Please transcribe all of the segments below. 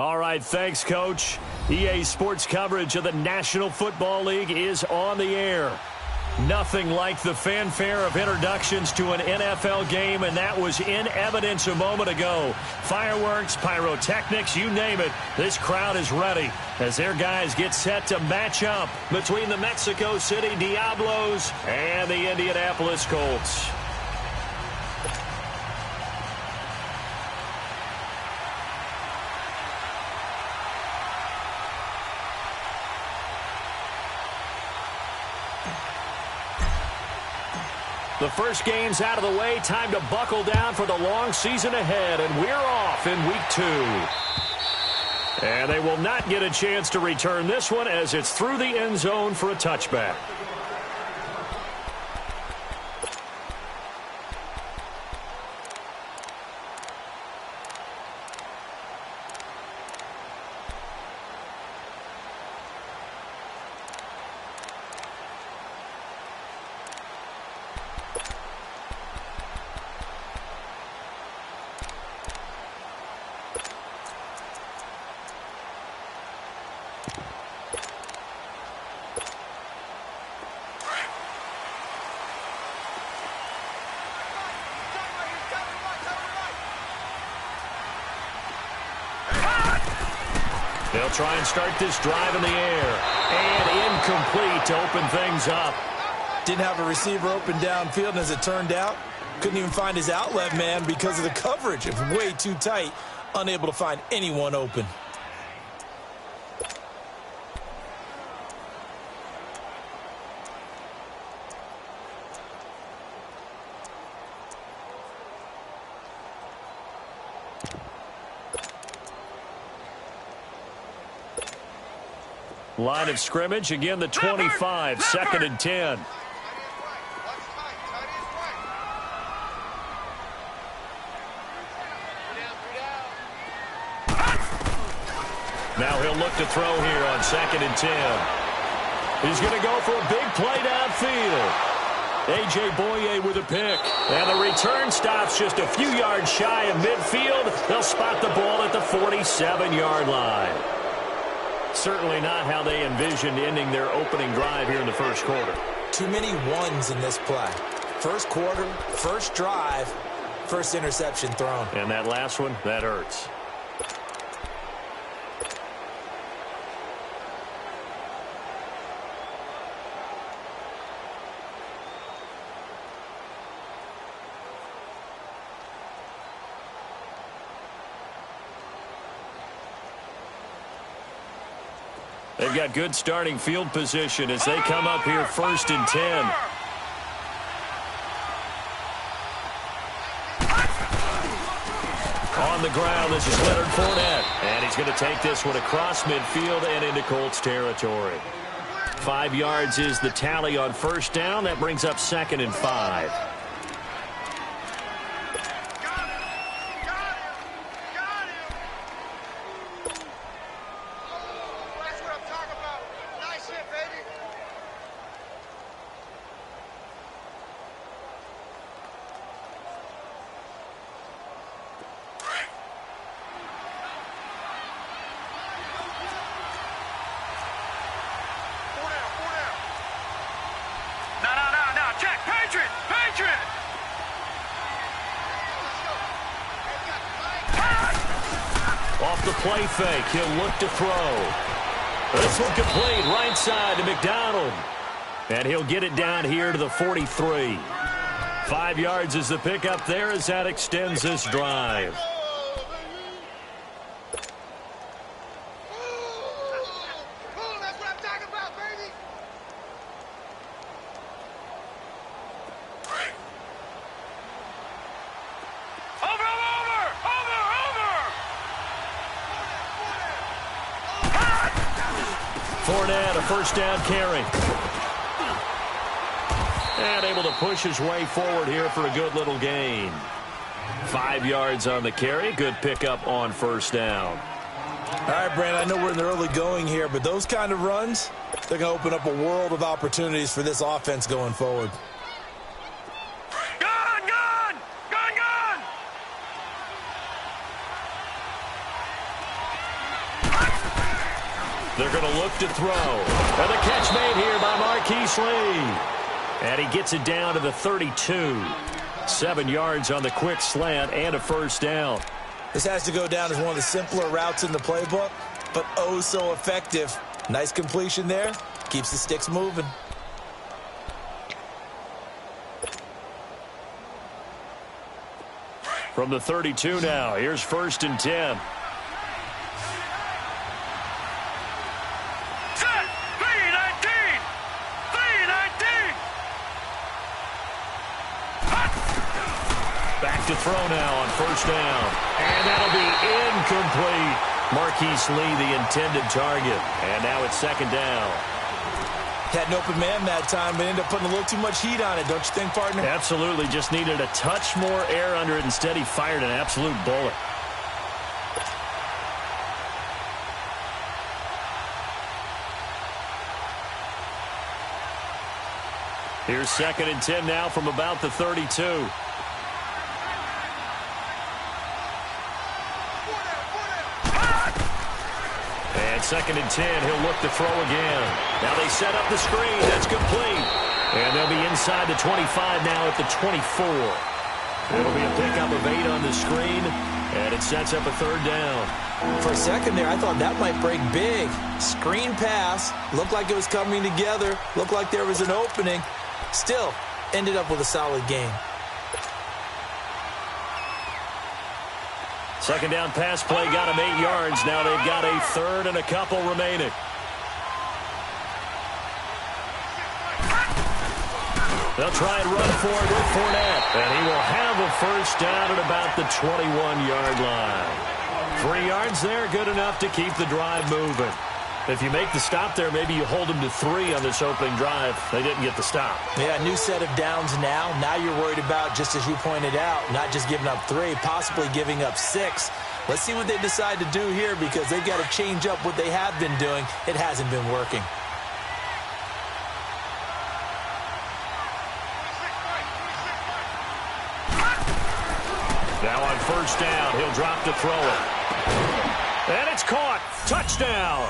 All right, thanks, Coach. EA Sports coverage of the National Football League is on the air. Nothing like the fanfare of introductions to an NFL game, and that was in evidence a moment ago. Fireworks, pyrotechnics, you name it. This crowd is ready as their guys get set to match up between the Mexico City Diablos and the Indianapolis Colts. The first game's out of the way. Time to buckle down for the long season ahead, and we're off in week 2. And they will not get a chance to return this one as it's through the end zone for a touchback. They'll try and start this drive in the air. And incomplete to open things up. Didn't have a receiver open downfield, and as it turned out, couldn't even find his outlet man because of the coverage. It was way too tight, unable to find anyone open. Line of scrimmage, again the 25, 2nd and 10. Now he'll look to throw here on 2nd and 10. He's going to go for a big play downfield. A.J. Boye with a pick. And the return stops just a few yards shy of midfield. They'll spot the ball at the 47-yard line. Certainly not how they envisioned ending their opening drive here in the first quarter. Too many ones in this play. First quarter, first drive, first interception thrown. And that last one, that hurts. They've got good starting field position as they come up here 1st and 10. On the ground, this is Leonard Fournette. And he's going to take this one across midfield and into Colts territory. 5 yards is the tally on first down. That brings up 2nd and 5. Off the play fake, he'll look to throw. This one complete, right side to McDonald. And he'll get it down here to the 43. 5 yards is the pickup there as that extends this drive. Fournette, a first down carry. And able to push his way forward here for a good little gain. 5 yards on the carry. Good pickup on first down. All right, Brand, I know we're in the early going here, but those kind of runs, they're going to open up a world of opportunities for this offense going forward. They're going to look to throw. And the catch made here by Marquise Lee. And he gets it down to the 32. 7 yards on the quick slant and a first down. This has to go down as one of the simpler routes in the playbook, but oh so effective. Nice completion there. Keeps the sticks moving. From the 32 now, here's 1st and 10. Back to throw now on 1st down. And that'll be incomplete. Marquise Lee, the intended target. And now it's 2nd down. Had an open man that time, but ended up putting a little too much heat on it, don't you think, partner? Absolutely. Just needed a touch more air under it. Instead, he fired an absolute bullet. Here's 2nd and 10 now from about the 32. And 2nd and 10, he'll look to throw again. Now they set up the screen. That's complete. And they'll be inside the 25 now at the 24. It'll be a pickup of 8 on the screen, and it sets up a 3rd down. For a second there, I thought that might break big. Screen pass. Looked like it was coming together. Looked like there was an opening. Still, ended up with a solid game. 2nd down pass play got him 8 yards. Now they've got a 3rd and a couple remaining. They'll try and run for it with Fournette. And he will have a 1st down at about the 21-yard line. 3 yards there, good enough to keep the drive moving. If you make the stop there, maybe you hold them to 3 on this opening drive. They didn't get the stop. Yeah, new set of downs now. Now you're worried about, just as you pointed out, not just giving up 3, possibly giving up 6. Let's see what they decide to do here, because they've got to change up what they have been doing. It hasn't been working. Now on 1st down, he'll drop to throw it. And it's caught. Touchdown.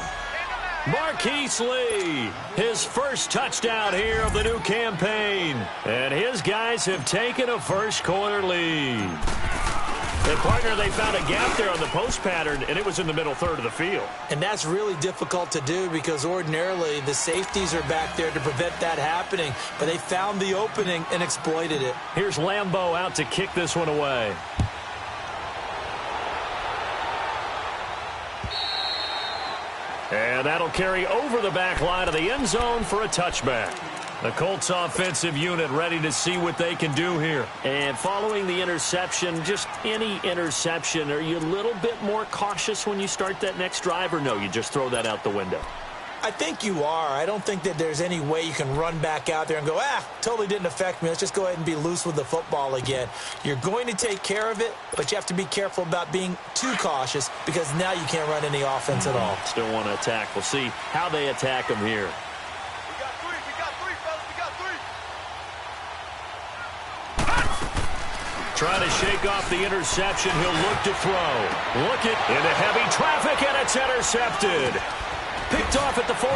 Marquise Lee, his 1st touchdown here of the new campaign. And his guys have taken a 1st-quarter lead. And, partner, they found a gap there on the post pattern, and it was in the middle 3rd of the field. And that's really difficult to do, because ordinarily the safeties are back there to prevent that happening. But they found the opening and exploited it. Here's Lambeau out to kick this one away. And that'll carry over the back line of the end zone for a touchback. The Colts offensive unit ready to see what they can do here. And following the interception, just any interception, are you a little bit more cautious when you start that next drive, or no, you just throw that out the window? I think you are. I don't think that there's any way you can run back out there and go, totally didn't affect me. Let's just go ahead and be loose with the football again. You're going to take care of it, but you have to be careful about being too cautious, because now you can't run any offense at all. Still want to attack. We'll see how they attack them here. We got 3, fellas. We got 3. Trying to shake off the interception. He'll look to throw. Look it into heavy traffic, and it's intercepted. Picked off at the 48.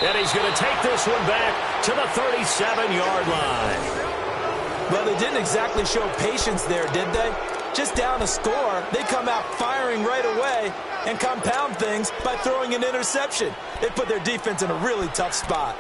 And he's going to take this one back to the 37-yard line. Well, they didn't exactly show patience there, did they? Just down a score, they come out firing right away and compound things by throwing an interception. They put their defense in a really tough spot.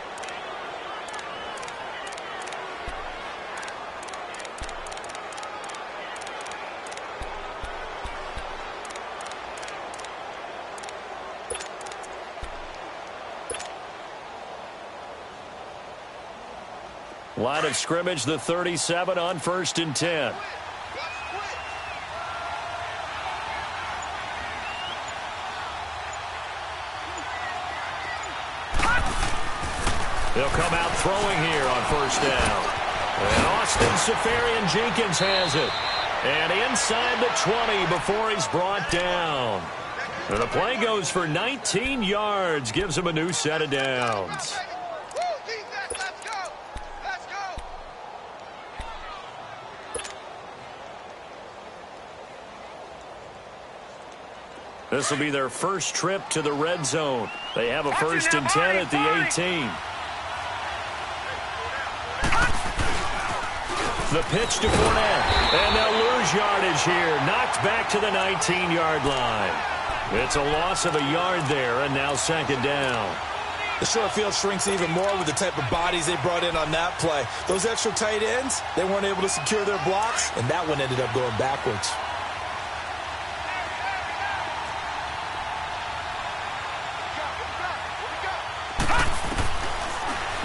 Line of scrimmage, the 37 on 1st and 10. They'll come out throwing here on 1st down. And Austin Seferian-Jenkins has it. And inside the 20 before he's brought down. And the play goes for 19 yards, gives him a new set of downs. This will be their first trip to the red zone. They have a 1st and 10 at the 18. The pitch to Fournette. And they'll lose yardage here. Knocked back to the 19-yard line. It's a loss of a yard there, and now 2nd down. The short field shrinks even more with the type of bodies they brought in on that play. Those extra tight ends, they weren't able to secure their blocks, and that one ended up going backwards.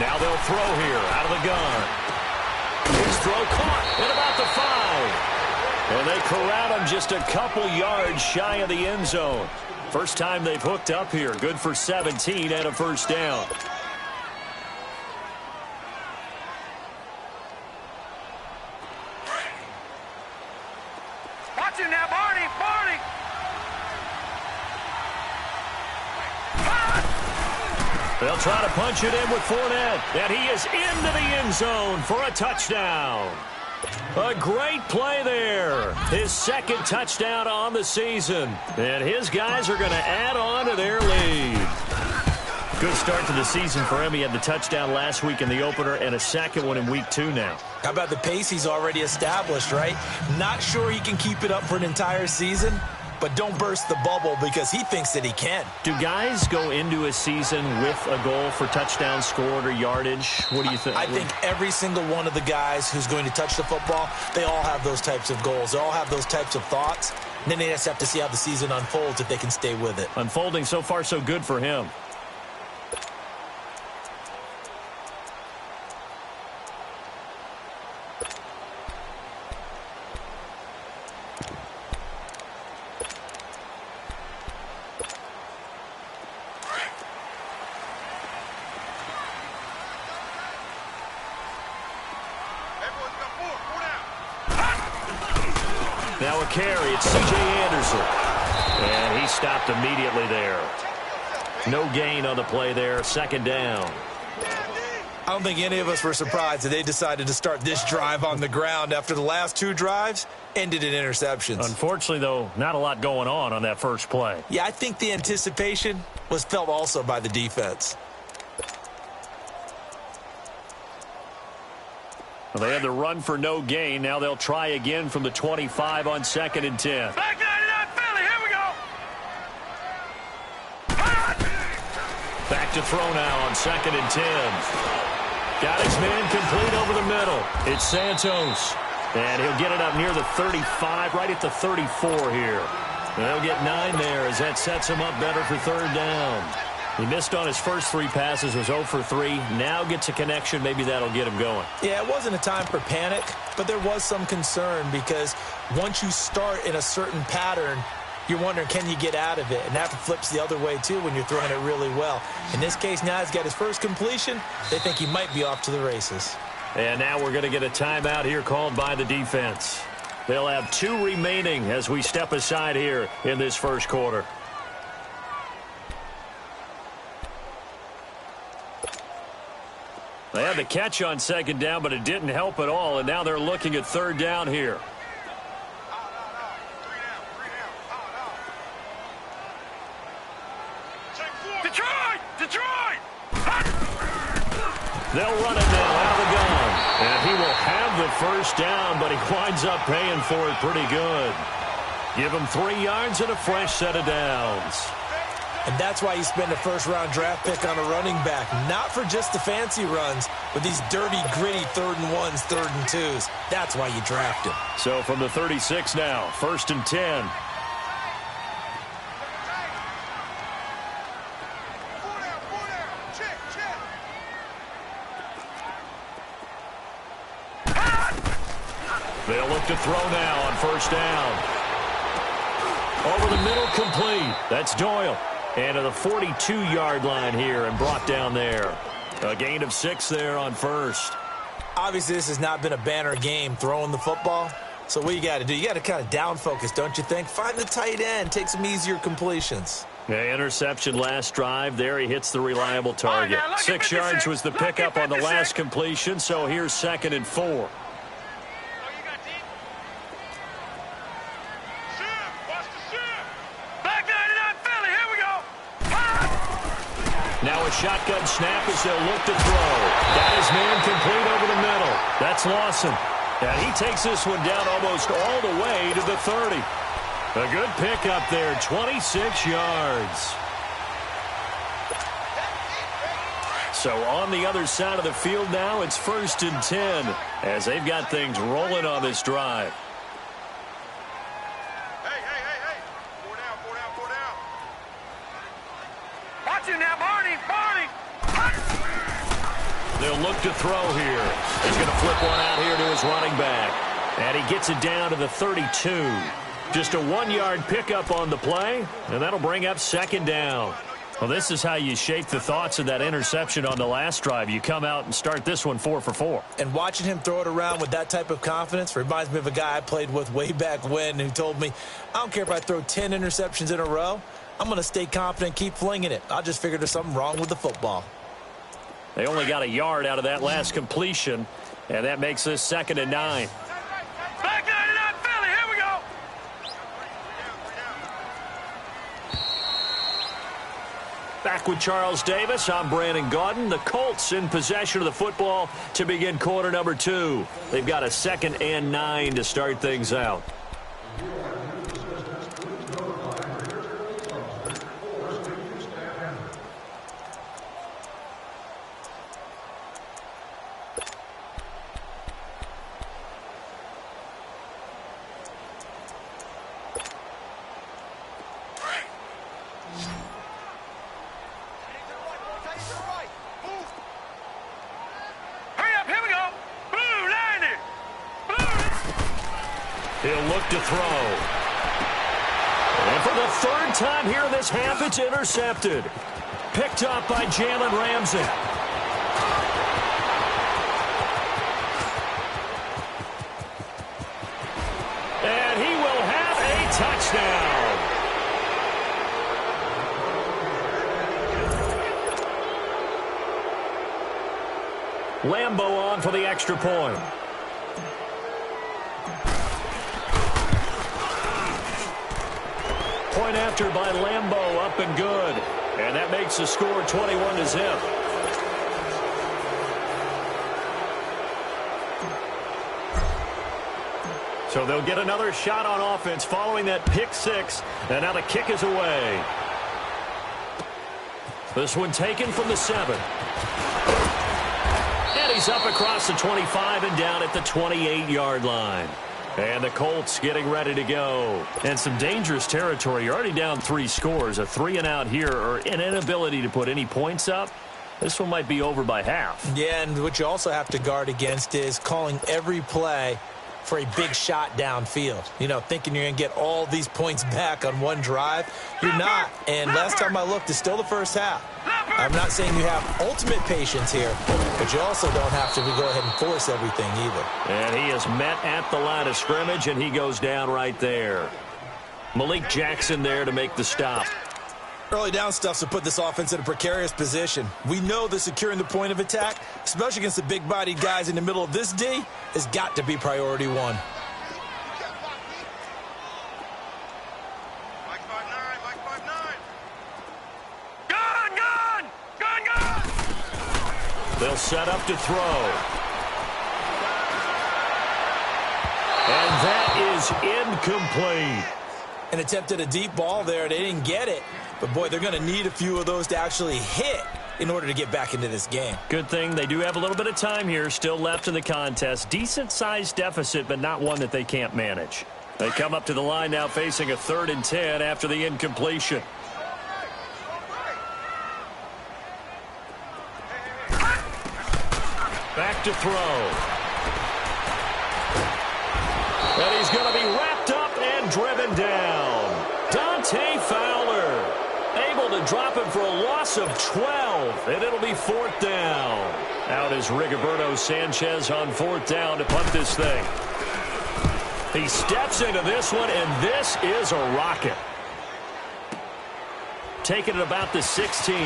Now they'll throw here out of the gun. His throw caught at about the 5. And they corral him just a couple yards shy of the end zone. First time they've hooked up here. Good for 17 and a 1st down. Watch him now, Barney. They'll try to punch it in with Fournette. And he is into the end zone for a touchdown. A great play there. His 2nd touchdown on the season. And his guys are going to add on to their lead. Good start to the season for him. He had the touchdown last week in the opener and a 2nd one in week 2 now. How about the pace he's already established, right? Not sure he can keep it up for an entire season, but don't burst the bubble because he thinks that he can. Do guys go into a season with a goal for touchdowns scored or yardage? What do you think? I think every single one of the guys who's going to touch the football, they all have those types of goals. They all have those types of thoughts. And then they just have to see how the season unfolds if they can stay with it. Unfolding so far so good for him. Now a carry, it's C.J. Anderson. And he stopped immediately there. No gain on the play there, 2nd down. I don't think any of us were surprised that they decided to start this drive on the ground after the last 2 drives ended in interceptions. Unfortunately, though, not a lot going on that first play. Yeah, I think the anticipation was felt also by the defense. Well, they had the run for no gain. Now they'll try again from the 25 on 2nd and 10. Back 99 Philly, here we go. Back to throw now on 2nd and 10. Got his man complete over the middle. It's Santos. And he'll get it up near the 35, right at the 34 here. And they'll get 9 there as that sets him up better for 3rd down. He missed on his first 3 passes, was 0 for 3. Now gets a connection. Maybe that'll get him going. Yeah, it wasn't a time for panic, but there was some concern because once you start in a certain pattern, you're wondering, can you get out of it? And that flips the other way, too, when you're throwing it really well. In this case, now he's got his first completion. They think he might be off to the races. And now we're going to get a timeout here called by the defense. They'll have 2 remaining as we step aside here in this first quarter. They had the catch on 2nd down, but it didn't help at all, and now they're looking at 3rd down here. Detroit! They'll run it now out of the gun. And he will have the 1st down, but he winds up paying for it pretty good. Give him 3 yards and a fresh set of downs. And that's why you spend a 1st-round draft pick on a running back. Not for just the fancy runs, but these dirty, gritty 3rd and 1s, 3rd and 2s. That's why you draft him. So from the 36 now, 1st and 10. They'll look to throw now on 1st down. Over the middle, complete. That's Doyle. And to the 42-yard line here and brought down there. A gain of 6 there on 1st. Obviously, this has not been a banner game throwing the football. So what you got to do, you got to kind of down focus, don't you think? Find the tight end, take some easier completions. Yeah, interception last drive. There he hits the reliable target. 6 yards was the pickup on the last completion, so here's 2nd and 4. Back 99 shotgun snap as they'll look to throw. Got his man complete over the middle. That's Lawson. And he takes this one down almost all the way to the 30. A good pickup there, 26 yards. So on the other side of the field now, it's 1st and 10 as they've got things rolling on this drive. Hey. 4 down. Watch it now, Barney. They'll look to throw here. He's going to flip one out here to his running back. And he gets it down to the 32. Just a 1-yard pickup on the play, and that'll bring up 2nd down. Well, this is how you shape the thoughts of that interception on the last drive. You come out and start this one 4 for 4. And watching him throw it around with that type of confidence reminds me of a guy I played with way back when who told me, I don't care if I throw 10 interceptions in a row. I'm going to stay confident, keep flinging it. I just figured there's something wrong with the football. They only got a yard out of that last completion, and that makes this 2nd and 9. Back 99 Philly, here we go. Back with Charles Davis, I'm Brandon Gaudin. The Colts in possession of the football to begin quarter number 2. They've got a 2nd and 9 to start things out. He'll look to throw. And for the 3rd time here in this half, it's intercepted. Picked up by Jalen Ramsey. And he will have a touchdown. Lambo on for the extra point. Point after by Lambo, up and good. And that makes the score 21-0. So they'll get another shot on offense following that pick 6. And now the kick is away. This one taken from the 7. And he's up across the 25 and down at the 28-yard line. And the Colts getting ready to go. And some dangerous territory. You're already down 3 scores. A 3-and-out here, or an inability to put any points up. This one might be over by half. Yeah, and what you also have to guard against is calling every play for a big shot downfield. You know, thinking you're going to get all these points back on one drive. You're not. And last time I looked, it's still the first half. I'm not saying you have ultimate patience here, but you also don't have to go ahead and force everything either. And he is met at the line of scrimmage, and he goes down right there. Malik Jackson there to make the stop. Early down stuff's to put this offense in a precarious position. We know that securing the point of attack, especially against the big-bodied guys in the middle of this D, has got to be priority 1. Mike 5-9. Gun! They'll set up to throw. And that is incomplete. An attempt at a deep ball there. They didn't get it. But, boy, they're going to need a few of those to actually hit in order to get back into this game. Good thing they do have a little bit of time here still left in the contest. Decent-sized deficit, but not one that they can't manage. They come up to the line now facing a 3rd and 10 after the incompletion. Back to throw. And he's going to be wrapped up and driven down. Dante Fowler able to drop him for a loss of 12, and it'll be 4th down. Out is Rigoberto Sanchez on 4th down to punt this thing. He steps into this one, and this is a rocket. Taking it about the 16.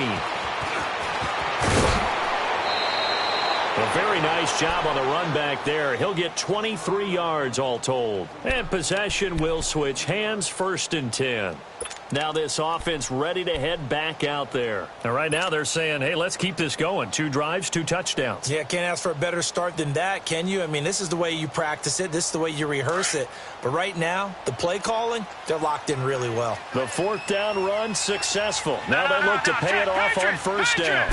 A very nice job on the run back there. He'll get 23 yards all told. And possession will switch hands, 1st and 10. Now this offense ready to head back out there. And right now they're saying, hey, let's keep this going. 2 drives, 2 touchdowns. Yeah, can't ask for a better start than that, can you? I mean, this is the way you practice it. This is the way you rehearse it. But right now, the play calling, they're locked in really well. The 4th down run successful. Now they look to pay it off on 1st down.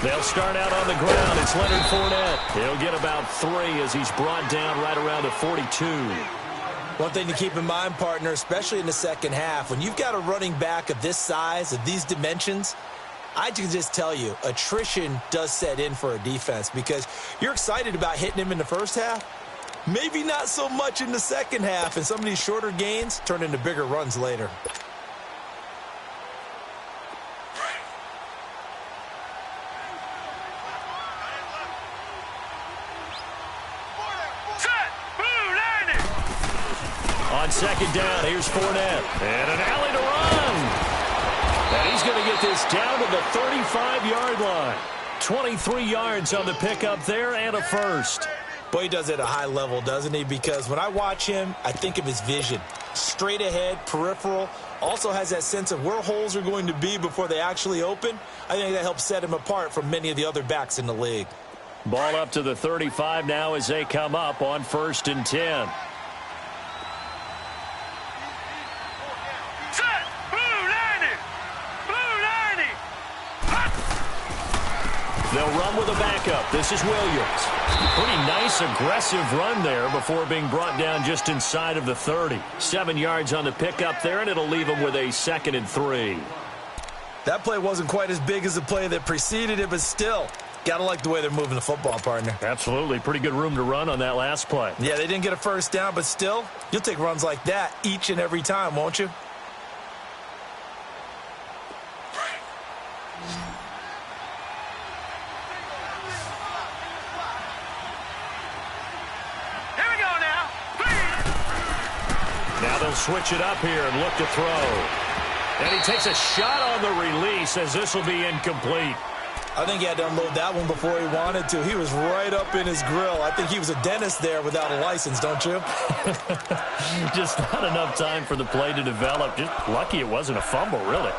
They'll start out on the ground. It's Leonard Fournette. He'll get about 3 as he's brought down right around the 42. One thing to keep in mind, partner, especially in the second half, when you've got a running back of this size, of these dimensions, I can just tell you, attrition does set in for a defense because you're excited about hitting him in the first half. Maybe not so much in the second half, and some of these shorter gains turn into bigger runs later. On 2nd down, here's Fournette. And an alley to run. And he's going to get this down to the 35-yard line. 23 yards on the pickup there and a first. Boy, he does it at a high level, doesn't he? Because when I watch him, I think of his vision. Straight ahead, peripheral. Also has that sense of where holes are going to be before they actually open. I think that helps set him apart from many of the other backs in the league. Ball up to the 35 now as they come up on 1st and 10. They'll run with a backup. This is Williams. Pretty nice, aggressive run there before being brought down just inside of the 30. 7 yards on the pickup there, and it'll leave them with a 2nd and 3. That play wasn't quite as big as the play that preceded it, but still, got to like the way they're moving the football, partner. Absolutely. Pretty good room to run on that last play. Yeah, they didn't get a first down, but still, you'll take runs like that each and every time, won't you? Now they'll switch it up here and look to throw. And he takes a shot on the release as this will be incomplete. I think he had to unload that one before he wanted to. He was right up in his grill. I think he was a dentist there without a license, don't you? Just not enough time for the play to develop. Just lucky it wasn't a fumble, really.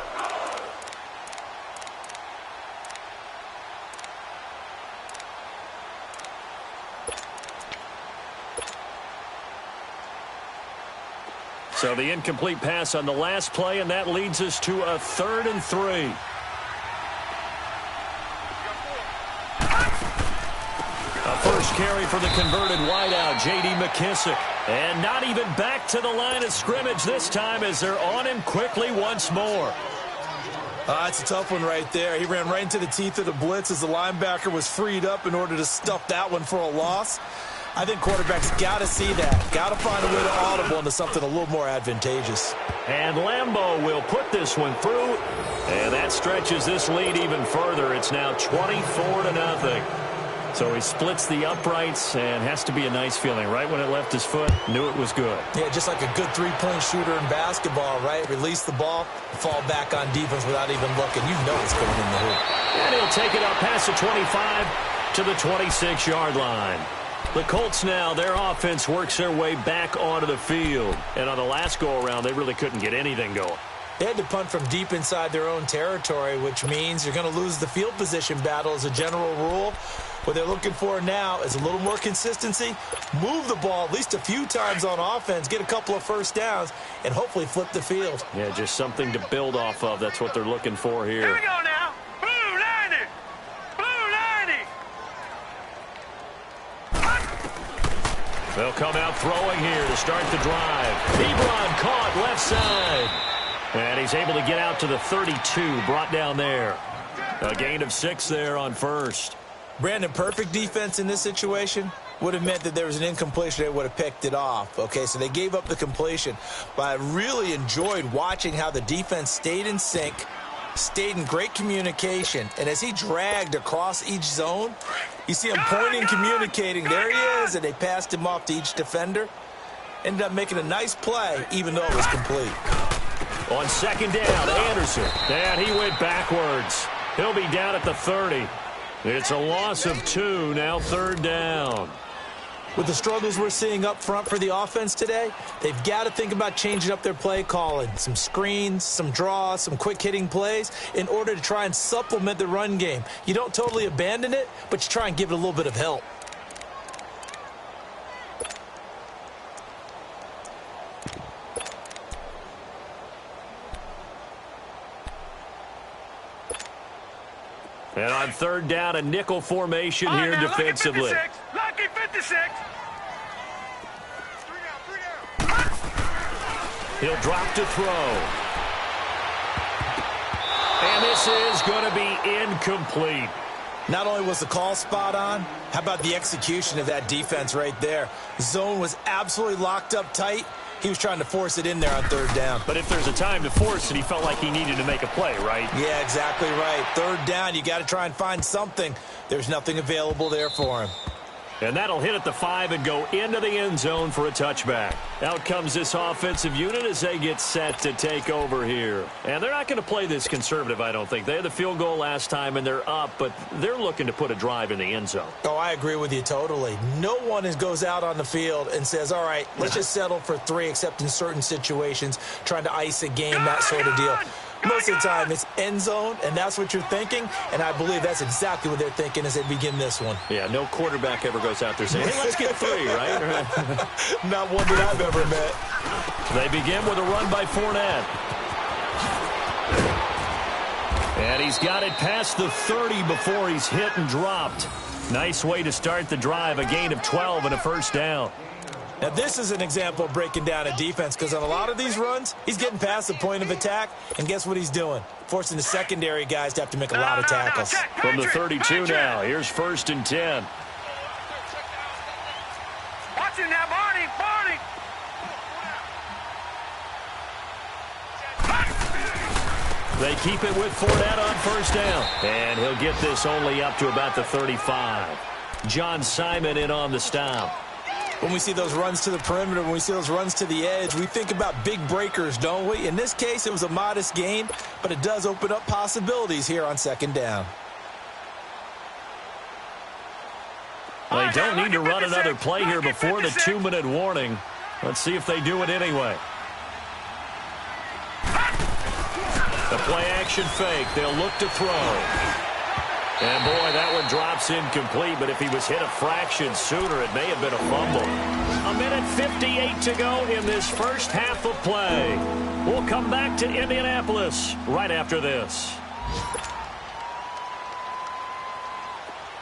So the incomplete pass on the last play, and that leads us to a 3rd and 3. A first carry for the converted wideout, J.D. McKissick. And not even back to the line of scrimmage this time as they're on him quickly once more. That's a tough one right there. He ran right into the teeth of the blitz as the linebacker was freed up in order to stuff that one for a loss. I think quarterbacks got to see that. Got to find a way to audible into something a little more advantageous. And Lambeau will put this one through. And that stretches this lead even further. It's now 24-0. So he splits the uprights and has to be a nice feeling. Right when it left his foot, knew it was good. Yeah, just like a good three-point shooter in basketball, right? Release the ball, fall back on defense without even looking. You know it's going in the hoop. And he'll take it up past the 25 to the 26-yard line. The Colts now, their offense works their way back onto the field. And on the last go-around, they really couldn't get anything going. They had to punt from deep inside their own territory, which means you're going to lose the field position battle as a general rule. What they're looking for now is a little more consistency, move the ball at least a few times on offense, get a couple of first downs, and hopefully flip the field. Yeah, just something to build off of. That's what they're looking for here. Here we go now. Blue 90. Blue 90. They'll come out throwing here to start the drive. Ebron caught left side. And he's able to get out to the 32, brought down there. A gain of 6 there on first. Brandon, perfect defense in this situation would have meant that there was an incompletion. They would have picked it off. Okay, so they gave up the completion. But I really enjoyed watching how the defense stayed in sync, stayed in great communication. And as he dragged across each zone, you see him pointing, communicating. There he is, and they passed him off to each defender. Ended up making a nice play, even though it was complete. On second down, Anderson. And he went backwards. He'll be down at the 30. It's a loss of 2, now 3rd down. With the struggles we're seeing up front for the offense today, they've got to think about changing up their play calling. Some screens, some draws, some quick-hitting plays in order to try and supplement the run game. You don't totally abandon it, but you try and give it a little bit of help. And on third down, a nickel formation here defensively. Lucky 56. He'll drop to throw. And this is going to be incomplete. Not only was the call spot on, how about the execution of that defense right there? Zone was absolutely locked up tight. He was trying to force it in there on third down. But if there's a time to force it, he felt like he needed to make a play, right? Yeah, exactly right. Third down, you got to try and find something. There's nothing available there for him. And that'll hit at the 5 and go into the end zone for a touchback. Out comes this offensive unit as they get set to take over here. And they're not going to play this conservative, I don't think. They had the field goal last time, and they're up, but they're looking to put a drive in the end zone. Oh, I agree with you totally. No one goes out on the field and says, all right, let's just settle for 3, except in certain situations, trying to ice a game, that sort of deal. Most of the time, it's end zone, and that's what you're thinking, and I believe that's exactly what they're thinking as they begin this one. Yeah, no quarterback ever goes out there saying, hey, let's get 3, right? Not one that I've ever met. They begin with a run by Fournette. And he's got it past the 30 before he's hit and dropped. Nice way to start the drive, a gain of 12 and a first down. Now, this is an example of breaking down a defense because on a lot of these runs, he's getting past the point of attack, and guess what he's doing? Forcing the secondary guys to have to make a lot of tackles. From the 32 now, here's 1st and 10. Watching that Barney. They keep it with Fournette on first down. And he'll get this only up to about the 35. John Simon in on the stop. When we see those runs to the perimeter, when we see those runs to the edge, we think about big breakers, don't we? In this case, it was a modest gain, but it does open up possibilities here on 2nd down. They don't need to run another play here before the 2-minute warning. Let's see if they do it anyway. The play action fake. They'll look to throw. And, boy, that one drops incomplete, but if he was hit a fraction sooner, it may have been a fumble. 1:58 to go in this first half of play. We'll come back to Indianapolis right after this.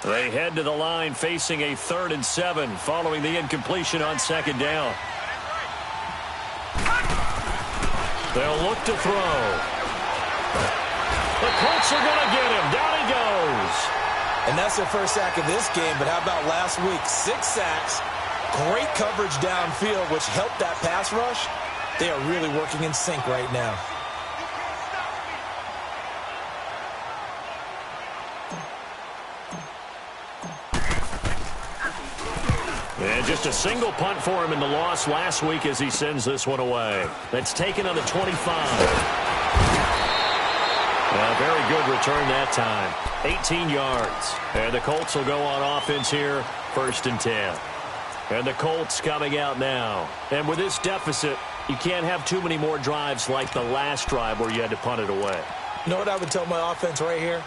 They head to the line facing a 3rd and 7 following the incompletion on 2nd down. They'll look to throw. The Colts are going to get him. Down he goes. And that's their first sack of this game, but how about last week? 6 sacks, great coverage downfield, which helped that pass rush. They are really working in sync right now. And just a single punt for him in the loss last week as he sends this one away. That's taken on the 25. A very good return that time. 18 yards. And the Colts will go on offense here, 1st and 10. And the Colts coming out now. And with this deficit, you can't have too many more drives like the last drive where you had to punt it away. You know what I would tell my offense right here?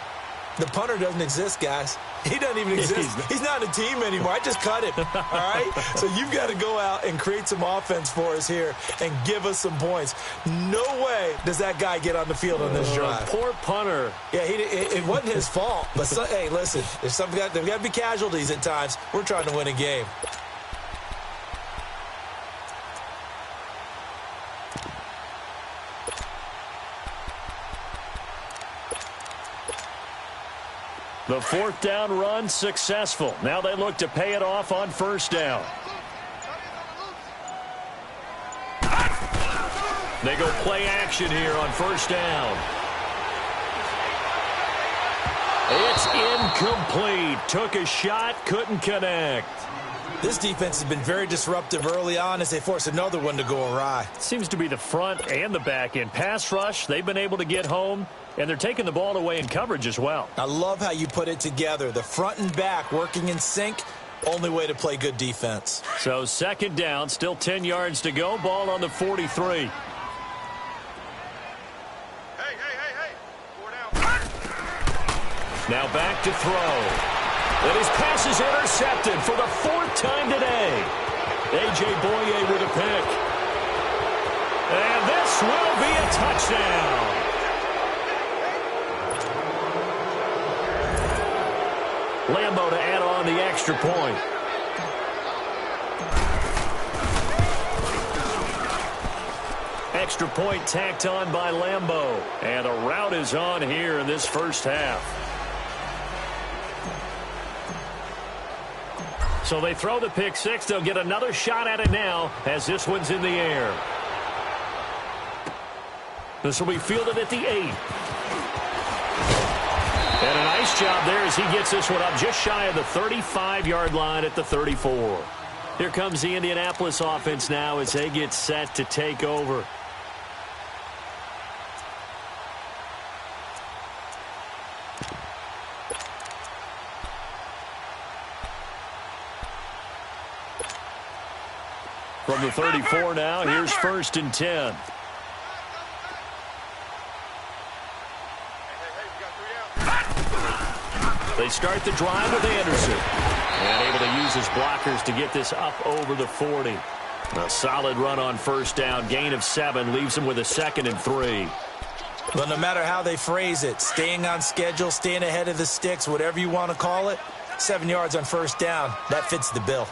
The punter doesn't exist, guys. He doesn't even exist. He's not a team anymore. I just cut him, all right? So you've got to go out and create some offense for us here and give us some points. No way does that guy get on the field on this drive. Poor punter. Yeah, it wasn't his fault. But, hey, listen, there's got to be casualties at times. We're trying to win a game. The 4th down run successful. Now they look to pay it off on 1st down. They go play action here on 1st down. It's incomplete. Took a shot, couldn't connect. This defense has been very disruptive early on as they force another one to go awry. Seems to be the front and the back end. Pass rush, they've been able to get home, and they're taking the ball away in coverage as well. I love how you put it together. The front and back working in sync. Only way to play good defense. So second down, still 10 yards to go. Ball on the 43. Now back to throw. And his pass is intercepted for the 4th time today. A.J. Boye with a pick. And this will be a touchdown. Lambo to add on the extra point. Extra point tacked on by Lambo. And a rout is on here in this first half. So they throw the pick six. They'll get another shot at it now as this one's in the air. This will be fielded at the 8. And a nice job there as he gets this one up just shy of the 35-yard line at the 34. Here comes the Indianapolis offense now as they get set to take over. From the 34 now, here's 1st and 10. They start the drive with Anderson. And able to use his blockers to get this up over the 40. A solid run on 1st down. Gain of 7 leaves him with a 2nd and 3. Well, no matter how they phrase it, staying on schedule, staying ahead of the sticks, whatever you want to call it, 7 yards on 1st down, that fits the bill.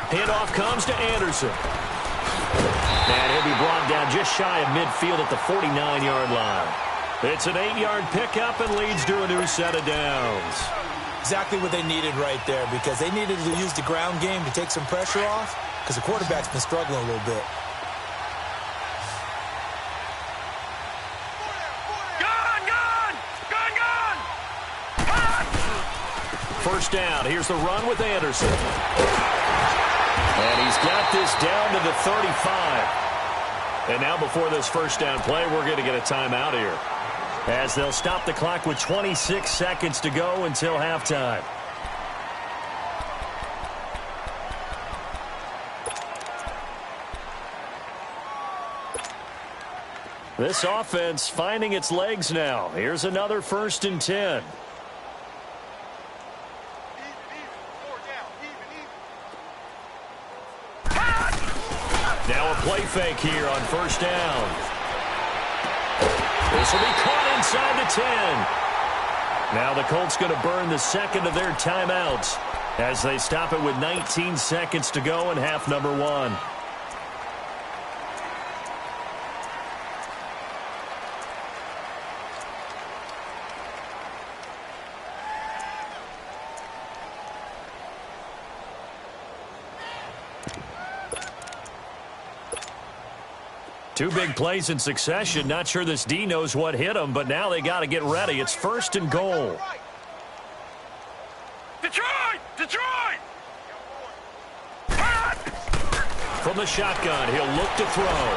Handoff comes to Anderson. And he'll be brought down just shy of midfield at the 49-yard line. It's an 8-yard pickup and leads to a new set of downs. Exactly what they needed right there, because they needed to use the ground game to take some pressure off, because the quarterback's been struggling a little bit. First down. Here's the run with Anderson. And he's got this down to the 35. And now before this first down play, we're going to get a timeout here, as they'll stop the clock with 26 seconds to go until halftime. This offense finding its legs now. Here's another 1st and 10. Now a play fake here on 1st down. This will be caught inside the 10. Now the Colts going to burn the 2nd of their timeouts as they stop it with 19 seconds to go in half number 1. Two big plays in succession. Not sure this D knows what hit him, but now they got to get ready. It's 1st and goal. Detroit! Detroit! From the shotgun, he'll look to throw.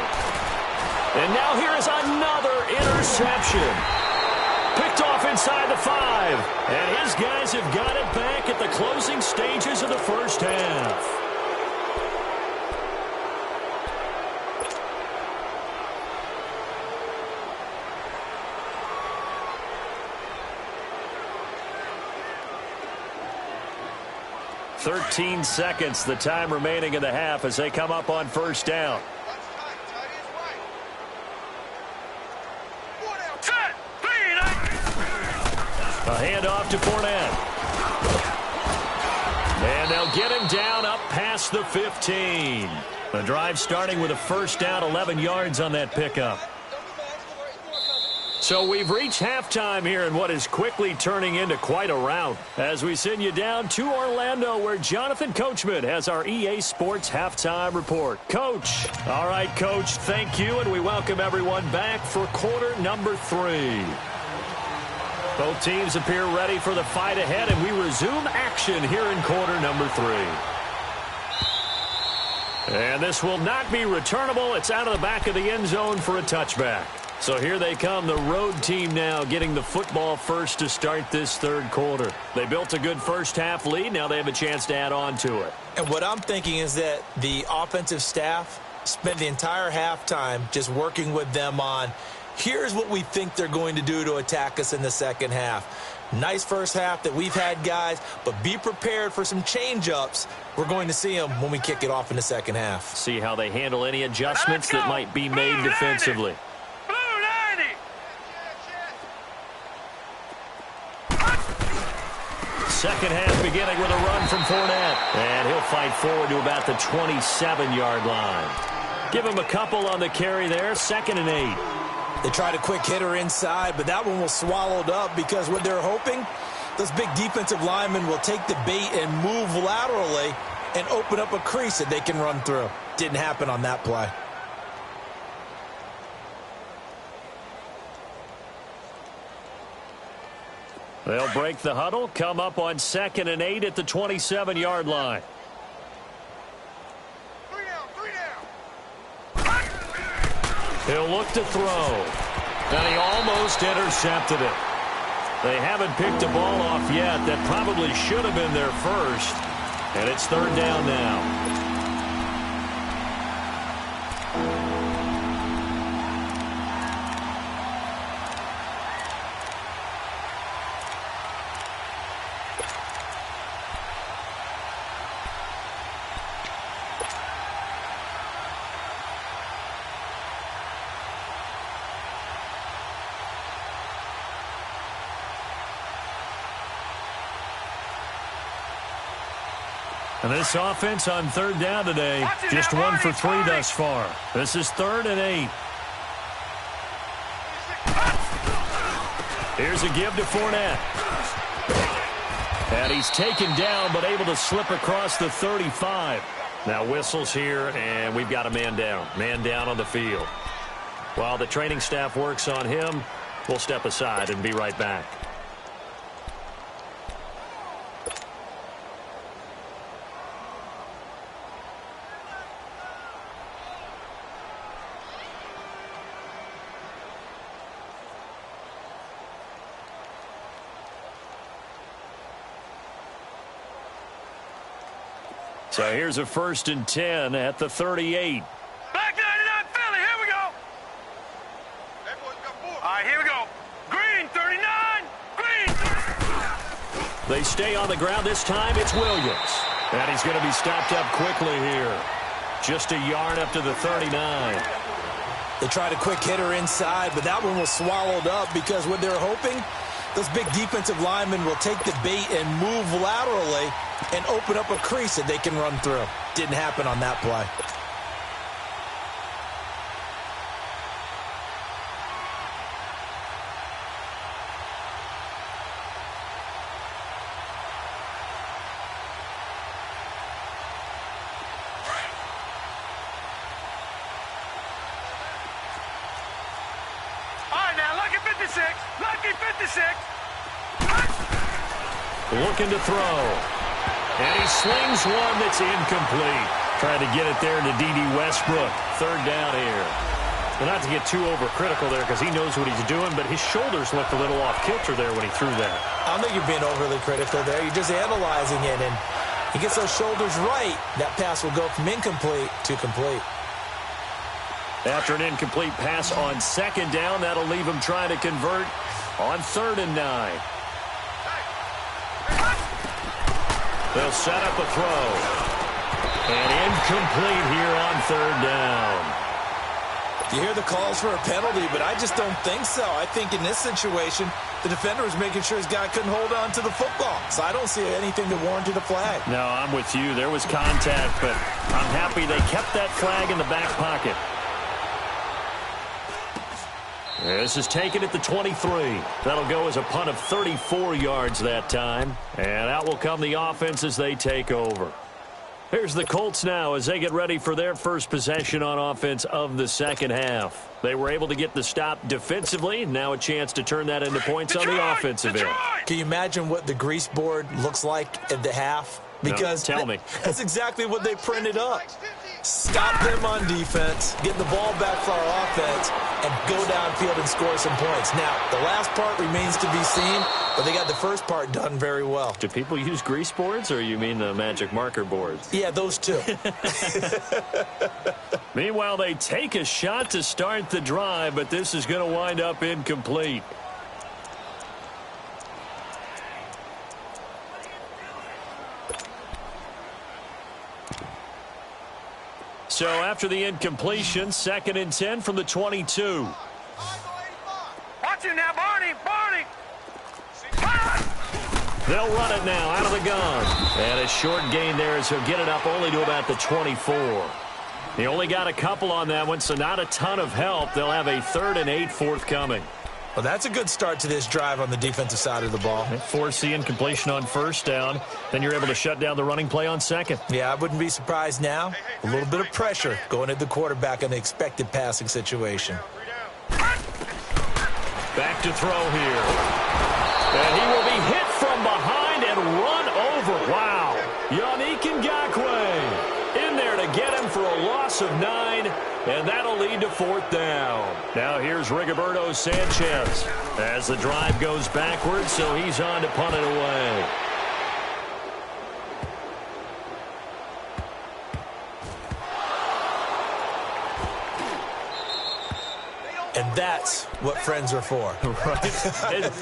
And now here is another interception. Picked off inside the 5. And his guys have got it back at the closing stages of the first half. "13 seconds, the time remaining in the half as they come up on 1st down. A handoff to Fournette. And they'll get him down up past the 15. The drive starting with a 1st down, 11 yards on that pickup. So we've reached halftime here in what is quickly turning into quite a rout as we send you down to Orlando, where Jonathan Coachman has our EA Sports halftime report. Coach. All right, Coach, thank you, and we welcome everyone back for quarter number 3. Both teams appear ready for the fight ahead, and we resume action here in quarter number 3. And this will not be returnable. It's out of the back of the end zone for a touchback. So here they come, the road team now getting the football first to start this third quarter. They built a good first half lead. Now they have a chance to add on to it. And what I'm thinking is that the offensive staff spent the entire halftime just working with them on, here's what we think they're going to do to attack us in the second half. Nice first half that we've had, guys, but be prepared for some change-ups. We're going to see them when we kick it off in the second half. See how they handle any adjustments that might be made defensively. Second half beginning with a run from Fournette. And he'll fight forward to about the 27-yard line. Give him a couple on the carry there. 2nd and 8. They tried a quick hitter inside, but that one was swallowed up because what they're hoping, those big defensive linemen will take the bait and move laterally and open up a crease that they can run through. Didn't happen on that play. They'll break the huddle, come up on 2nd and 8 at the 27-yard line. 3 down. He'll look to throw. And he almost intercepted it. They haven't picked a ball off yet. That probably should have been their first. And it's 3rd down now. And this offense on 3rd down today, just 1 for 3 thus far. This is 3rd and 8. Here's a give to Fournette. And he's taken down, but able to slip across the 35. Now whistles here, and we've got a man down. Man down on the field. While the training staff works on him, we'll step aside and be right back. So here's a 1st and 10 at the 38. Back 99 Philly, here we go. All right, here we go. Green 39, green. They stay on the ground. This time it's Williams. And he's going to be stopped up quickly here. Just a yard up to the 39. They tried a quick hitter inside, but that one was swallowed up because what they're hoping, those big defensive linemen will take the bait and move laterally and open up a crease that they can run through. Didn't happen on that play. All right, now, lucky 56. Lucky 56. Looking to throw. And he slings one that's incomplete. Trying to get it there to D.D. Westbrook. 3rd down here. And not to get too overcritical there because he knows what he's doing, but his shoulders looked a little off kilter there when he threw that. I don't think you're being overly critical there. You're just analyzing it, and he gets those shoulders right. That pass will go from incomplete to complete. After an incomplete pass on 2nd down, that'll leave him trying to convert on 3rd and 9. They'll set up a throw. And incomplete here on 3rd down. You hear the calls for a penalty, but I just don't think so. I think in this situation, the defender was making sure his guy couldn't hold on to the football. So I don't see anything that warranted a flag. No, I'm with you. There was contact, but I'm happy they kept that flag in the back pocket. This is taken at the 23. That'll go as a punt of 34 yards that time. And out will come the offense as they take over. Here's the Colts now as they get ready for their first possession on offense of the second half. They were able to get the stop defensively. Now a chance to turn that into points on the offensive end. Can you imagine what the grease board looks like at the half? Because tell me. That's exactly what they printed up. Stop them on defense, get the ball back for our offense, and go downfield and score some points. Now, the last part remains to be seen, but they got the first part done very well. Do people use grease boards, or you mean the magic marker boards? Yeah, those two. Meanwhile, they take a shot to start the drive, but this is going to wind up incomplete. So after the incompletion, 2nd and 10 from the 22. Watch it now, Barney! Barney! They'll run it now out of the gun. And a short gain there as he'll get it up only to about the 24. He only got a couple on that one, so not a ton of help. They'll have a 3rd and 8 forthcoming. Well, that's a good start to this drive on the defensive side of the ball. Force the incompletion on 1st down. Then you're able to shut down the running play on 2nd. Yeah, I wouldn't be surprised now. A little bit of pressure going at the quarterback in the expected passing situation. Back to throw here. And he will be hit from behind and run over. Wow. Yannick Ngakoue in there to get him for a loss of 9. And that'll lead to 4th down. Now here's Rigoberto Sanchez as the drive goes backwards, so he's on to punt it away. And that's what friends are for. Right.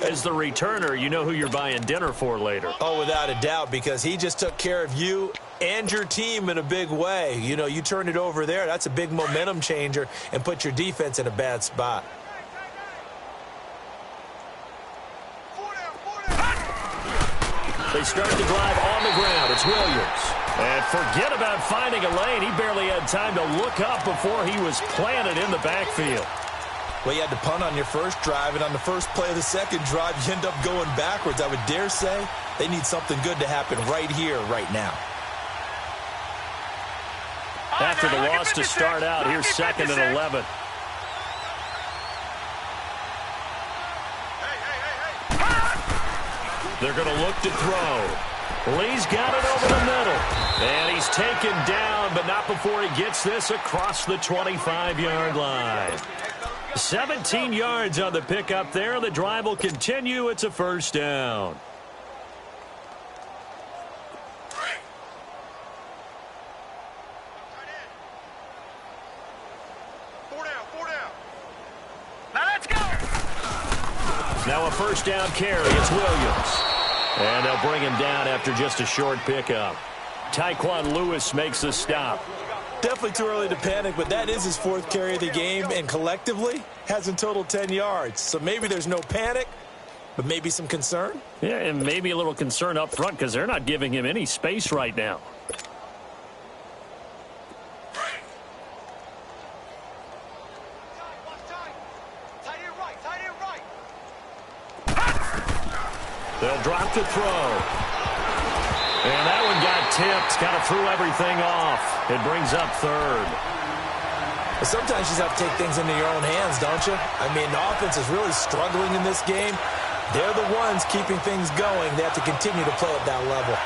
As the returner, you know who you're buying dinner for later. Oh, without a doubt, because he just took care of you and your team in a big way. You know, you turn it over there. That's a big momentum changer and put your defense in a bad spot. They start the drive on the ground. It's Williams. And forget about finding a lane. He barely had time to look up before he was planted in the backfield. Well, you had to punt on your first drive, and on the first play of the second drive, you end up going backwards. I would dare say they need something good to happen right here, right now. After the loss to start out, here's 2nd and 11. They're going to look to throw. Lee's got it over the middle. And he's taken down, but not before he gets this across the 25-yard line. 17 yards on the pickup there. The drive will continue. It's a 1st down. Now a 1st down carry. It's Williams. And they'll bring him down after just a short pickup. Tyquan Lewis makes the stop. Definitely too early to panic, but that is his 4th carry of the game, and collectively has in total 10 yards. So maybe there's no panic, but maybe some concern. Yeah, and maybe a little concern up front because they're not giving him any space right now. They'll drop to throw. And that one got tipped. Kind of threw everything off. It brings up 3rd. But sometimes you just have to take things into your own hands, don't you? I mean, the offense is really struggling in this game. They're the ones keeping things going. They have to continue to play at that level.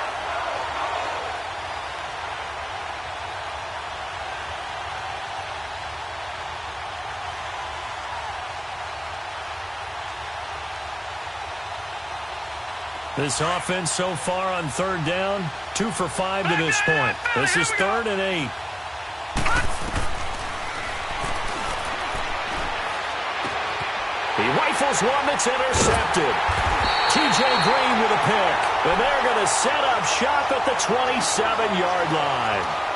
This offense so far on 3rd down, 2 for 5 to this point. This is 3rd and 8. He rifles one that's intercepted. T.J. Green with a pick. And they're going to set up shop at the 27-yard line.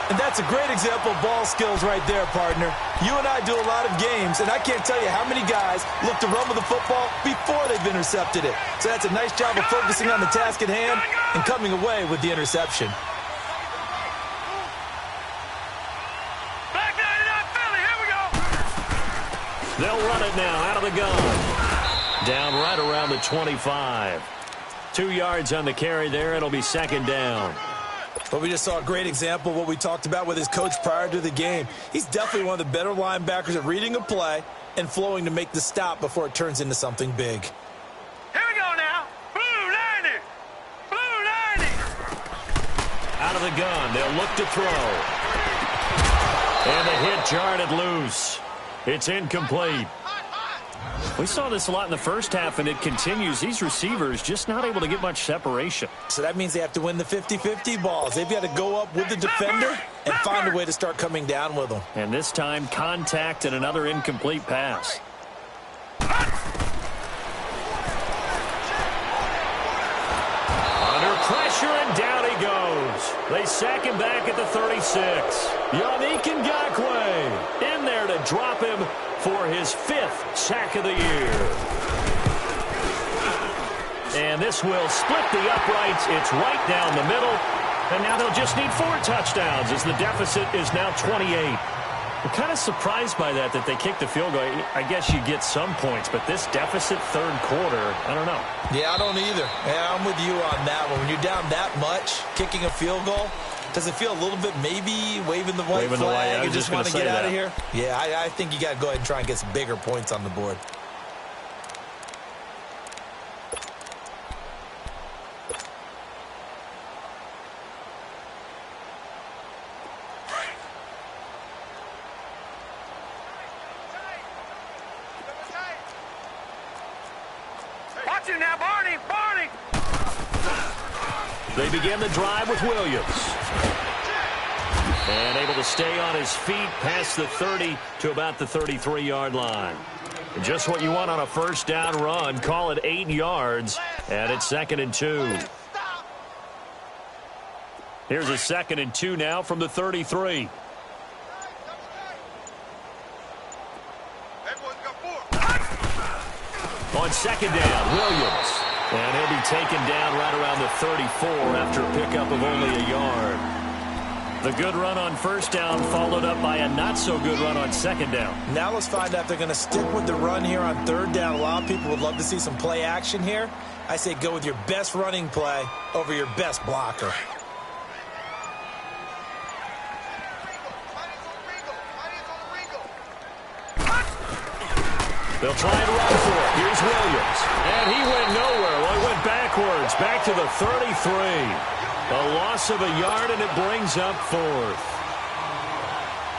And that's a great example of ball skills right there, partner. You and I do a lot of games, and I can't tell you how many guys look to run with the football before they've intercepted it. So that's a nice job of focusing on the task at hand and coming away with the interception. Back 99 Philly, here we go. They'll run it now out of the gun. Down right around the 25. 2 yards on the carry there. It'll be 2nd down. But we just saw a great example of what we talked about with his coach prior to the game. He's definitely one of the better linebackers at reading a play and flowing to make the stop before it turns into something big. Here we go now. Blue 90. Blue 90. out of the gun. They'll look to throw. And the hit jarred it loose. It's incomplete. We saw this a lot in the first half, and it continues. These receivers just not able to get much separation. So that means they have to win the 50-50 balls. They've got to go up with the defender and find a way to start coming down with them. And this time, contact and another incomplete pass. Under pressure, and down he goes. They sack him back at the 36. Yannick Ngakoue in there to drop him for his 5th sack of the year. And this will split the uprights. It's right down the middle. And now they'll just need 4 touchdowns as the deficit is now 28. I'm kind of surprised by that they kicked the field goal. I guess you get some points, but this deficit third quarter, I don't know. Yeah, I don't either. Yeah, I'm with you on that one. When you're down that much, kicking a field goal, does it feel a little bit maybe waving the white flag and just want to get out of here? Yeah, I think you got to go ahead and try and get some bigger points on the board. Watch it now, Barney! Barney! They begin the drive with Williams. And able to stay on his feet past the 30 to about the 33-yard line. And just what you want on a first down run. Call it 8 yards, and it's 2nd and 2. Here's a 2nd and 2 now from the 33. On 2nd down, Williams. And he'll be taken down right around the 34 after a pickup of only a yard. The good run on first down followed up by a not-so-good run on 2nd down. Now let's find out if they're going to stick with the run here on 3rd down. A lot of people would love to see some play action here. I say go with your best running play over your best blocker. They'll try to run for it. Here's Williams. And he went nowhere. Well, he went backwards, back to the 33. A loss of a yard, and it brings up 4th.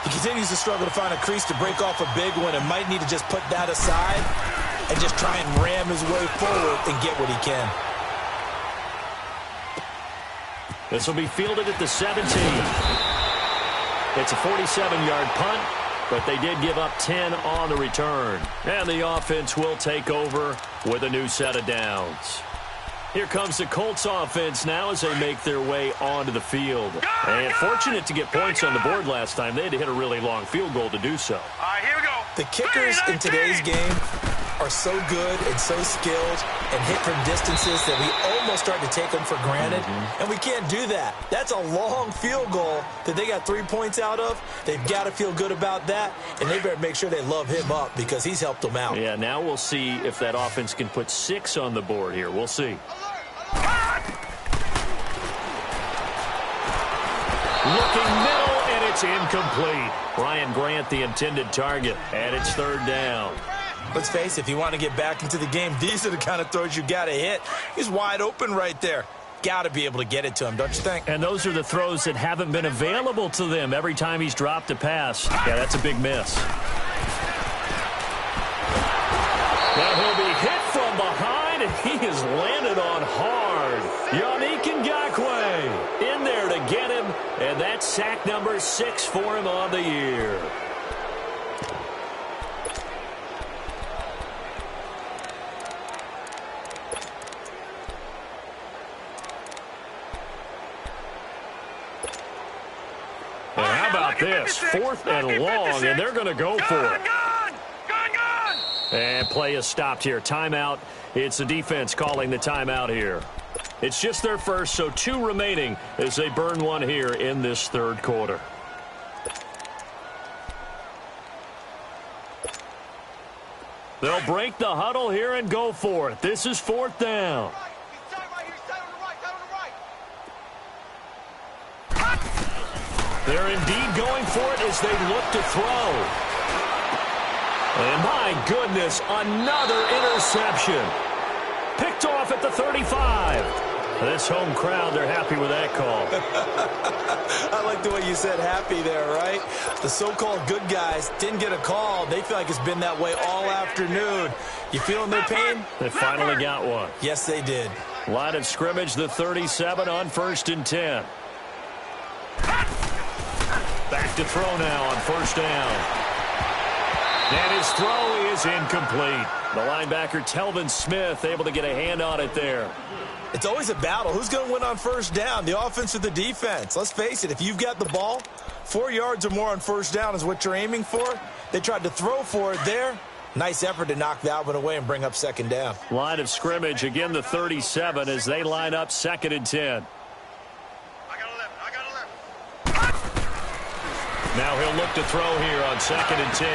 He continues to struggle to find a crease to break off a big one and might need to just put that aside and just try and ram his way forward and get what he can. This will be fielded at the 17. It's a 47-yard punt, but they did give up 10 on the return. And the offense will take over with a new set of downs. Here comes the Colts offense now as they make their way onto the field. And fortunate to get points on the board last time. They had to hit a really long field goal to do so. All right, here we go. The kickers in today's game are so good and so skilled and hit from distances that we almost start to take them for granted. And we can't do that. That's a long field goal that they got 3 points out of. They've got to feel good about that, and they better make sure they love him up because he's helped them out. Yeah, now we'll see if that offense can put 6 on the board here. We'll see. Looking middle, and it's incomplete. Brian Grant, the intended target, and it's 3rd down. Let's face it, if you want to get back into the game, these are the kind of throws you got to hit. He's wide open right there. Got to be able to get it to him, don't you think? And those are the throws that haven't been available to them every time he's dropped a pass. Yeah, that's a big miss. Now he'll be hit from behind, and he is landed on hard. Yannick Ngakoue in there to get him, and that's sack number 6 for him on the year. And how about this? 4th and long, and they're going to go for it. And play is stopped here. Timeout. It's the defense calling the timeout here. It's just their first, so 2 remaining as they burn one here in this 3rd quarter. They'll break the huddle here and go for it. This is 4th down. They're indeed going for it as they look to throw. And my goodness, another interception. Picked off at the 35. This home crowd, they're happy with that call. I like the way you said happy there, right? The so-called good guys didn't get a call. They feel like it's been that way all afternoon. You feeling their pain? They finally got one. Yes, they did. Line of scrimmage, the 37 on 1st and 10. Back to throw now on 1st down. And his throw is incomplete. The linebacker, Telvin Smith, able to get a hand on it there. It's always a battle. Who's going to win on 1st down, the offense or the defense? Let's face it, if you've got the ball, 4 yards or more on 1st down is what you're aiming for. They tried to throw for it there. Nice effort to knock that one away and bring up 2nd down. Line of scrimmage, again the 37 as they line up 2nd and 10. Now he'll look to throw here on 2nd and 10.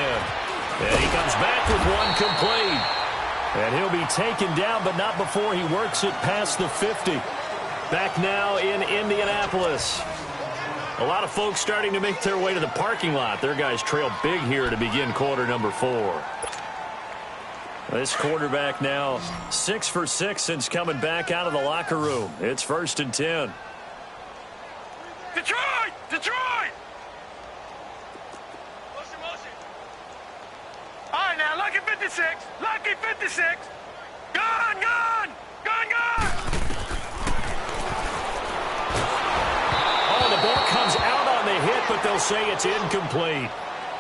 And he comes back with one complete. And he'll be taken down, but not before he works it past the 50. Back now in Indianapolis. A lot of folks starting to make their way to the parking lot. Their guys trail big here to begin quarter number 4. This quarterback now 6 for 6 since coming back out of the locker room. It's 1st and 10. Detroit! Detroit! All right, now, lucky 56. Lucky 56. Gone, gone! Gone, gone! Oh, the ball comes out on the hit, but they'll say it's incomplete.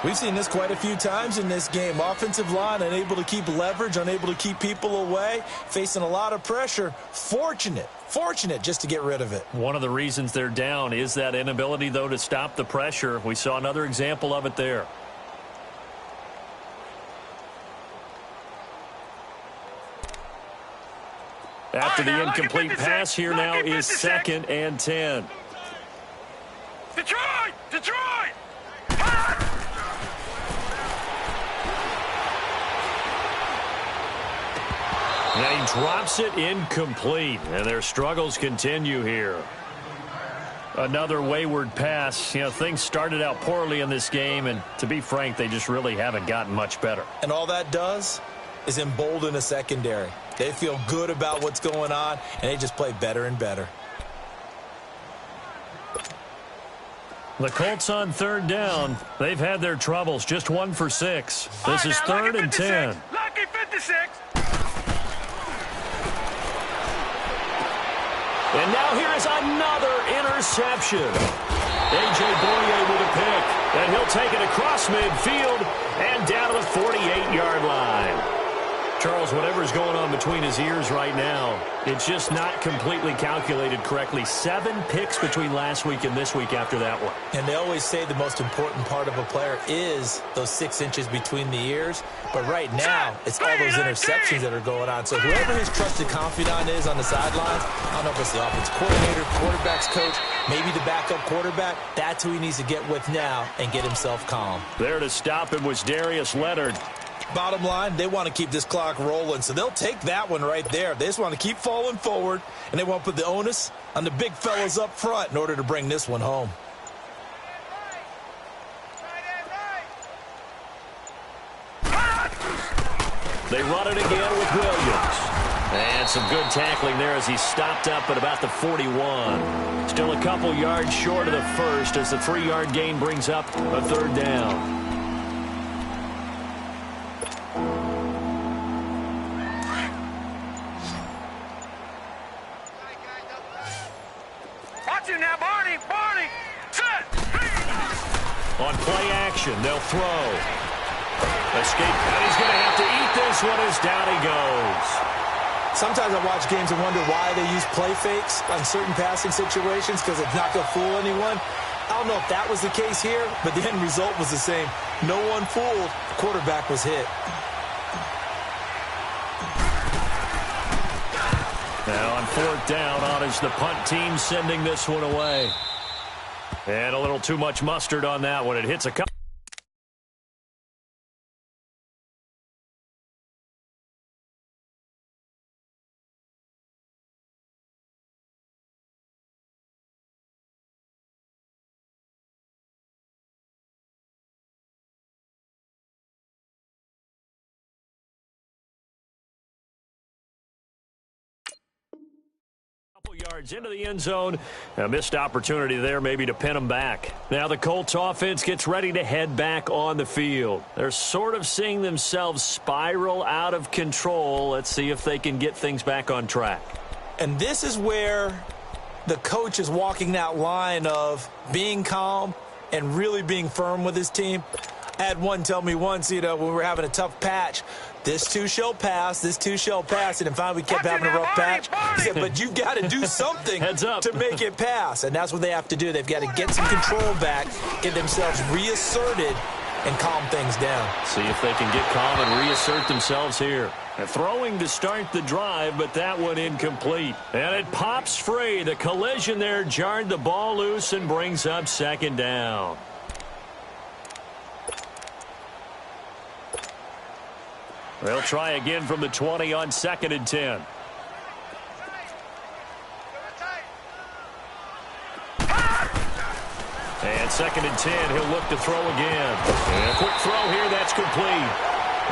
We've seen this quite a few times in this game. Offensive line unable to keep leverage, unable to keep people away, facing a lot of pressure. Fortunate just to get rid of it. One of the reasons they're down is that inability, though, to stop the pressure. We saw another example of it there. After the incomplete pass, here now is 2nd and 10. Detroit! Detroit! Now he drops it incomplete, and their struggles continue here. Another wayward pass. You know, things started out poorly in this game, and to be frank, they just really haven't gotten much better. And all that does is embolden a secondary. They feel good about what's going on, and they just play better and better. The Colts on 3rd down. They've had their troubles. Just 1 for 6. This is 3rd and 10. Lucky 56. And now here is another interception. A.J. Boye with a pick. And he'll take it across midfield and down to the 48-yard line. Charles, whatever's going on between his ears right now, it's just not completely calculated correctly. 7 picks between last week and this week after that one. And they always say the most important part of a player is those 6 inches between the ears. But right now, it's all those interceptions that are going on. So whoever his trusted confidant is on the sidelines, I don't know if it's the offense coordinator, quarterback's coach, maybe the backup quarterback, that's who he needs to get with now and get himself calm. There to stop him was Darius Leonard. Bottom line, they want to keep this clock rolling, so they'll take that one right there. They just want to keep falling forward, and they want to put the onus on the big fellas up front in order to bring this one home. They run it again with Williams. And some good tackling there as he stopped up at about the 41. Still a couple yards short of the first as the 3-yard gain brings up a 3rd down. Watch him now, Barney! Barney! Set! On play action, they'll throw. Escape, and he's going to have to eat this one as down he goes. Sometimes I watch games and wonder why they use play fakes on certain passing situations because it's not going to fool anyone. I don't know if that was the case here, but the end result was the same. No one fooled. The quarterback was hit. Now on 4th down, on is the punt team sending this one away. And a little too much mustard on that one. It hits a couple. yards into the end zone. A missed opportunity there maybe to pin them back. Now the Colts offense gets ready to head back on the field. They're sort of seeing themselves spiral out of control. Let's see if they can get things back on track. And this is where the coach is walking that line of being calm and really being firm with his team. I had one tell me once, when we were having a tough patch, this too shall pass, this too shall pass. And finally we kept having a rough patch. He said, but you've got to do something to make it pass. And that's what they have to do. They've got to get some control back, get themselves reasserted, and calm things down. See if they can get calm and reassert themselves here. Throwing to start the drive, but that one incomplete. And it pops free. The collision there jarred the ball loose and brings up second down. They'll try again from the 20 on 2nd and 10. And 2nd and 10, he'll look to throw again. And a quick throw here, that's complete.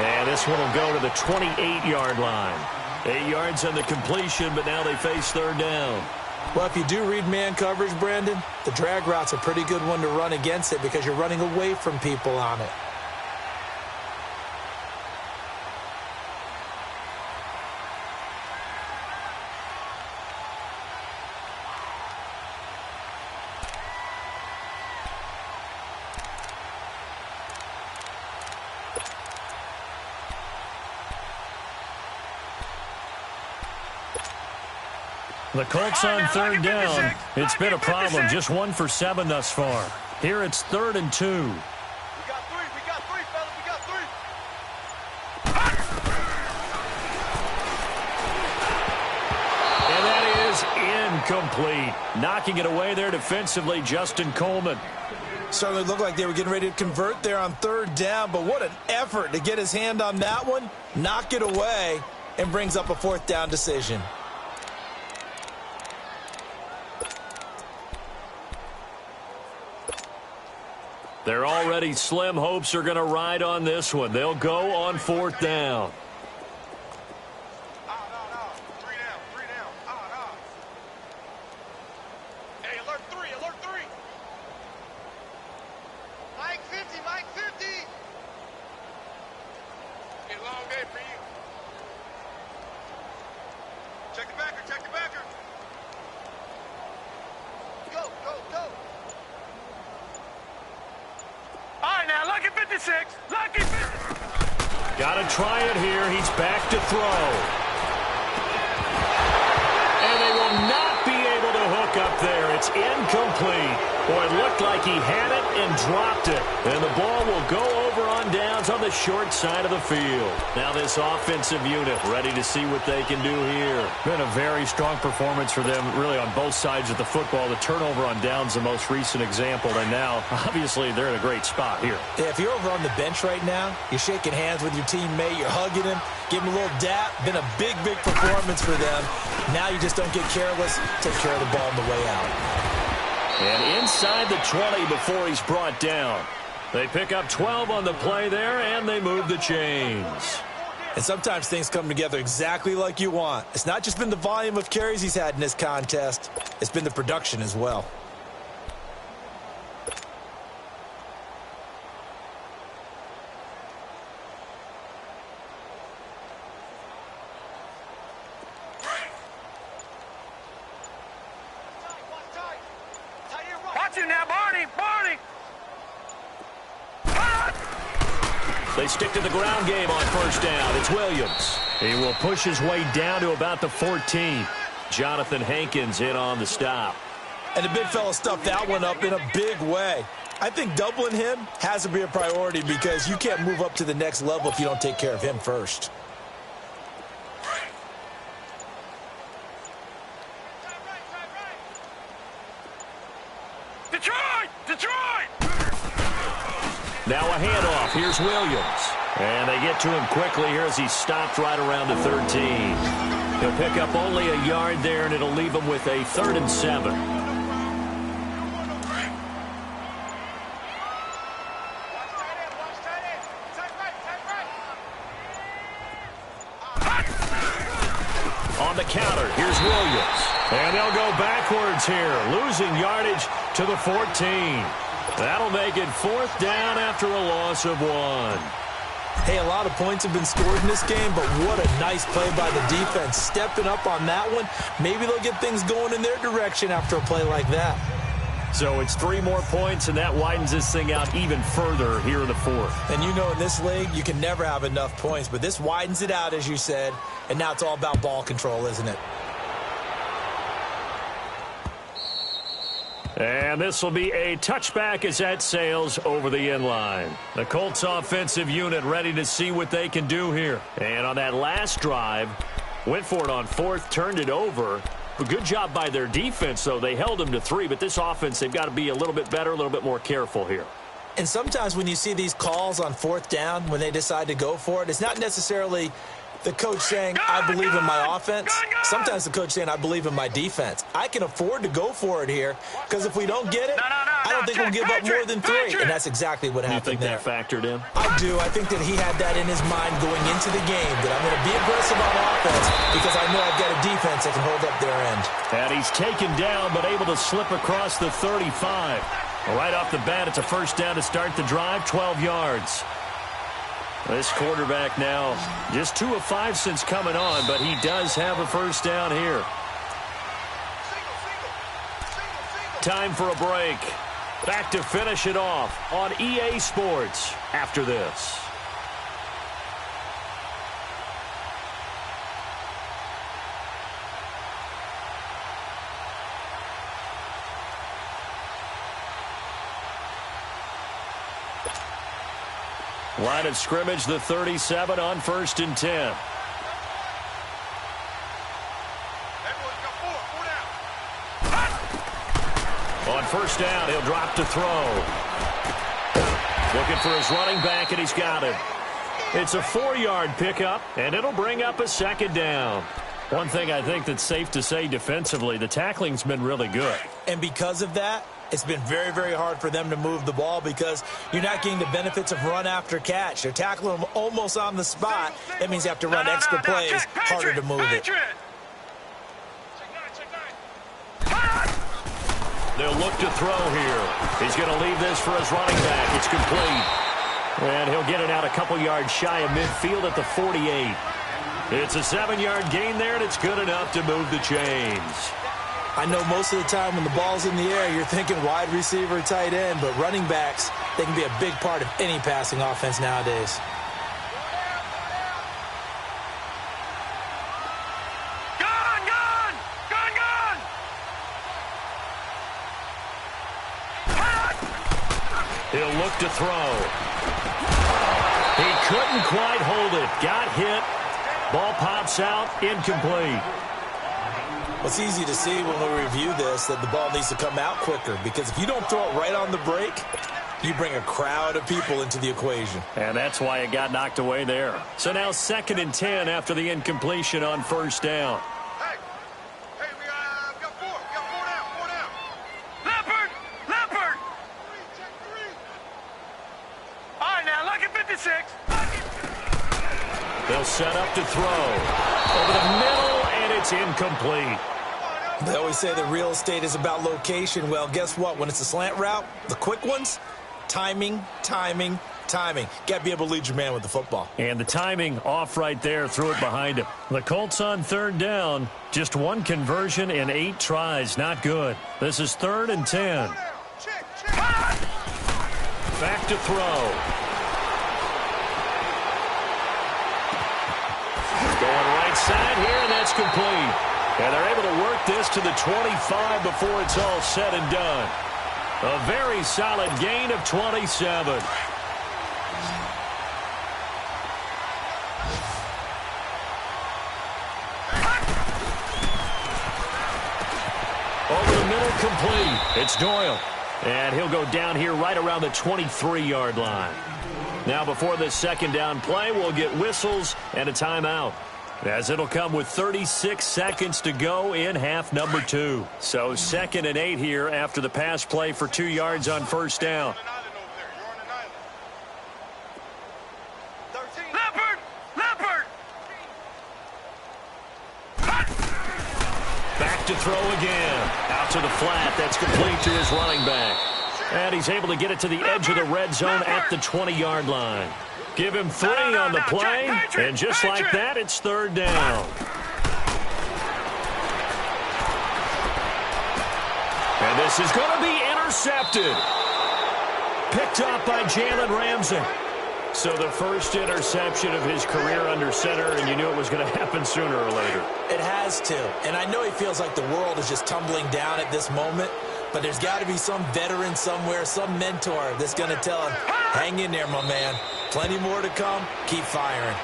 And this one will go to the 28-yard line. 8 yards on the completion, but now they face 3rd down. Well, if you do read man coverage, Brandon, the drag route's a pretty good one to run against it because you're running away from people on it. The Colts on 3rd down. It's been a problem. Just 1 for 7 thus far. Here it's 3rd and 2. We got 3. We got 3, fellas. We got 3. And that is incomplete. Knocking it away there defensively, Justin Coleman. Certainly looked like they were getting ready to convert there on 3rd down, but what an effort to get his hand on that one, knock it away, and brings up a 4th down decision. They're already slim hopes are going to ride on this one. They'll go on 4th down. No. 3 down. 3 down. No. Hey, alert 3. Alert 3. Mike 50. Mike 50. It's a long day for you. Check the backer. Check the backer. Go. All right, now, lucky 56. Lucky 56. Got to try it here. He's back to throw. And they will not be able to hook up there. It's incomplete. Boy, it looked like he had it and dropped it. And the ball will go over on downs on the short side of the field. Now this offensive unit ready to see what they can do here. Been a very strong performance for them, really, on both sides of the football. The turnover on downs, the most recent example. And now, obviously, they're in a great spot here. Yeah, if you're over on the bench right now, you're shaking hands with your teammate, you're hugging him, giving him a little dap. Been a big performance for them. Now you just don't get careless. Take care of the ball on the way out. And inside the 20 before he's brought down. They pick up 12 on the play there, and they move the chains. And sometimes things come together exactly like you want. It's not just been the volume of carries he's had in this contest. It's been the production as well. Watch him now, Barney. They stick to the ground game on 1st down. It's Williams. He will push his way down to about the 14. Jonathan Hankins in on the stop. And the big fella stuffed that one up in a big way. I think doubling him has to be a priority because you can't move up to the next level if you don't take care of him first. Detroit! Now a handoff. Here's Williams. And they get to him quickly here as he stopped right around the 13. He'll pick up only a yard there, and it'll leave him with a 3rd and 7. On the counter, here's Williams. And they'll go backwards here, losing yardage to the 14. That'll make it 4th down after a loss of 1. Hey, a lot of points have been scored in this game, but what a nice play by the defense. Stepping up on that one, maybe they'll get things going in their direction after a play like that. So it's 3 more points, and that widens this thing out even further here in the 4th. And you know in this league, you can never have enough points, but this widens it out, as you said, and now it's all about ball control, isn't it? And this will be a touchback as that sails over the end line. The Colts offensive unit ready to see what they can do here. And on that last drive, went for it on 4th, turned it over. A good job by their defense, though. They held them to 3, but this offense, they've got to be a little bit better, a little bit more careful here. And sometimes when you see these calls on 4th down, when they decide to go for it, it's not necessarily the coach saying, I believe in my offense. Sometimes the coach saying, I believe in my defense. I can afford to go for it here because if we don't get it, I don't think we'll give up more than 3. And that's exactly what happened there. You think that factored in? I do. I think that he had that in his mind going into the game, that I'm going to be aggressive on offense because I know I've got a defense that can hold up their end. And he's taken down but able to slip across the 35. Right off the bat, it's a 1st down to start the drive, 12 yards. This quarterback now just 2 of 5 since coming on, but he does have a 1st down here. Time for a break. Back to finish it off on EA Sports after this. Line of scrimmage, the 37 on 1st and 10. On 1st down, he'll drop to throw. Looking for his running back, and he's got it. It's a 4-yard pickup, and it'll bring up a 2nd down. One thing I think that's safe to say defensively, the tackling's been really good. And because of that, it's been very, very hard for them to move the ball because you're not getting the benefits of run after catch. They're tackling them almost on the spot. That means you have to run extra plays, harder to move it. They'll look to throw here. He's going to leave this for his running back. It's complete. And he'll get it out a couple yards shy of midfield at the 48. It's a 7-yard gain there, and it's good enough to move the chains. I know most of the time when the ball's in the air, you're thinking wide receiver, tight end, but running backs, they can be a big part of any passing offense nowadays. He'll look to throw. He couldn't quite hold it. Got hit. Ball pops out. Incomplete. Well, it's easy to see when we review this that the ball needs to come out quicker because if you don't throw it right on the break, you bring a crowd of people into the equation. And that's why it got knocked away there. So now 2nd and 10 after the incompletion on 1st down. Hey, we got 4. We got 4 down. Leopard! All right, now, lucky 56. They'll set up to throw. Over the middle, and it's incomplete. They always say that real estate is about location. Well, guess what? When it's a slant route, the quick ones, timing. Got to be able to lead your man with the football. And the timing off right there, threw it behind him. The Colts on 3rd down, just 1 conversion in 8 tries. Not good. This is 3rd and 10. Back to throw. Going right side here, and that's complete. And they're able to work this to the 25 before it's all said and done. A very solid gain of 27. Over the middle, complete. It's Doyle. And he'll go down here right around the 23-yard line. Now, before this 2nd down play, we'll get whistles and a timeout, as it'll come with 36 seconds to go in half number 2. So 2nd and 8 here after the pass play for 2 yards on 1st down. Leopard! Back to throw again. Out to the flat. That's complete to his running back. And he's able to get it to the edge of the red zone at the 20-yard line. Give him 3 on the play, and just like that, it's 3rd down. And this is going to be intercepted. Picked up by Jalen Ramsey. So the first interception of his career under center, and you knew it was going to happen sooner or later. It has to. And I know he feels like the world is just tumbling down at this moment, but there's got to be some veteran somewhere, some mentor that's going to tell him, hang in there, my man. Plenty more to come. Keep firing.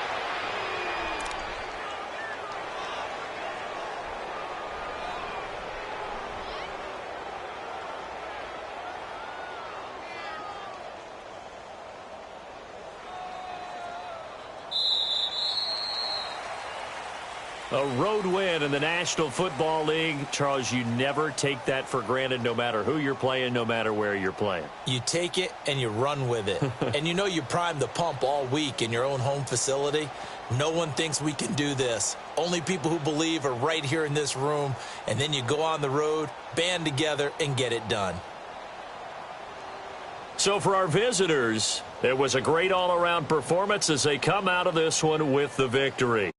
A road win in the National Football League. Charles, you never take that for granted no matter who you're playing, no matter where you're playing. You take it and you run with it. And you know you primed the pump all week in your own home facility. No one thinks we can do this. Only people who believe are right here in this room. And then you go on the road, band together, and get it done. So for our visitors, it was a great all-around performance as they come out of this one with the victory.